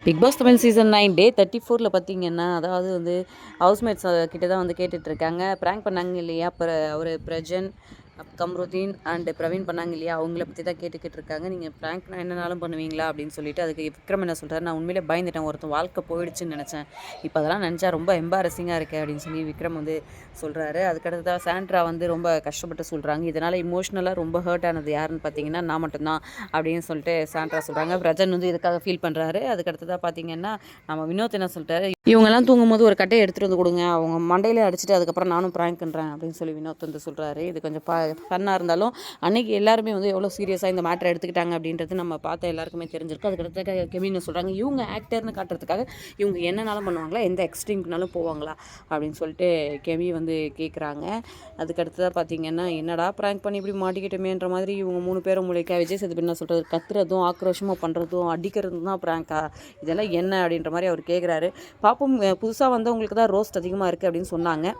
Big pass Tamil season 9 டே 34ல் பார்த்தீங்கன்னா, அதாவது வந்து ஹவுஸ்மேட்ஸ் கிட்ட தான் வந்து கேட்டுட்ருக்காங்க. ப்ராங்க் பண்ணாங்க இல்லையா? அவரு பிரஜன், கம்ருதீன் அண்ட் பிரவீன் பண்ணாங்க இல்லையா? அவங்கள பற்றி தான் கேட்டுக்கிட்டு இருக்காங்க. நீங்கள் ப்ராங்க்னா என்னனாலும் பண்ணுவீங்களா? அப்படின்னு சொல்லிட்டு அதுக்கு விக்ரம் என்ன சொல்கிறாரு, நான் உண்மையிலே பயந்துட்டேன். ஒருத்தன் வாழ்க்கை போயிடுச்சுன்னு நினச்சேன். இப்போ அதெல்லாம் நினச்சா ரொம்ப எம்பாரசிங்காக இருக்கு அப்படின்னு சொல்லி விக்ரம் வந்து சொல்கிறாரு. அதுக்கடுத்ததாக சாண்ட்ரா வந்து ரொம்ப கஷ்டப்பட்டு சொல்கிறாங்க. இதனால் இமோஷ்னலாக ரொம்ப ஹர்ட் ஆனது யாருன்னு பார்த்தீங்கன்னா, நான் மட்டும்தான் அப்படின்னு சொல்லிட்டு சாண்ட்ரா சொல்கிறாங்க. பிரஜன் வந்து இதுக்காக ஃபீல் பண்ணுறாரு. அதுக்கடுத்ததாக பார்த்தீங்கன்னா, நம்ம வினோத் என்ன சொல்லிட்டாரு, இவங்கெல்லாம் தூங்கும்போது ஒரு கட்டையை எடுத்துகிட்டு வந்து கொடுங்க, அவங்க மண்டையிலே அடிச்சுட்டு அதுக்கப்புறம் நானும் ப்ராங்க் பண்ணுறேன் அப்படின்னு சொல்லி வினோத் வந்து சொல்கிறாரு. இது கொஞ்சம் ஃபன்னாக இருந்தாலும் அன்றைக்கி எல்லாருமே வந்து எவ்வளோ சீரியஸாக இந்த மேட்டரை எடுத்துக்கிட்டாங்க அப்படின்றது நம்ம பார்த்த எல்லாருக்குமே தெரிஞ்சிருக்கு. அதுக்கடுத்து கெவின் சொல்கிறாங்க, இவங்க ஆக்டர்னு காட்டுறதுக்காக இவங்க என்னனாலும் பண்ணுவாங்களா, எந்த எக்ஸ்ட்ரீம்னாலும் போவாங்களா அப்படின்னு சொல்லிட்டு கெவி வந்து கேட்குறாங்க. அதுக்கடுத்ததாக பார்த்தீங்கன்னா, என்னடா ப்ராங்க் பண்ணி இப்படி மாட்டிக்கிட்டோமேன்ற மாதிரி இவங்க 3 பேரும் முழிக்க விஜய் சேதுபதி என்ன சொல்கிறது, கத்துறதும் ஆக்ரோஷமாக பண்ணுறதும் அடிக்கிறதும் தான் ப்ராங்கா, இதெல்லாம் என்ன அப்படின்ற மாதிரி அவர் கேட்குறாரு. பாப்போம், புதுசாக வந்தவங்களுக்கு தான் ரோஸ்ட் அதிகமாக இருக்குது அப்படின்னு சொன்னாங்க.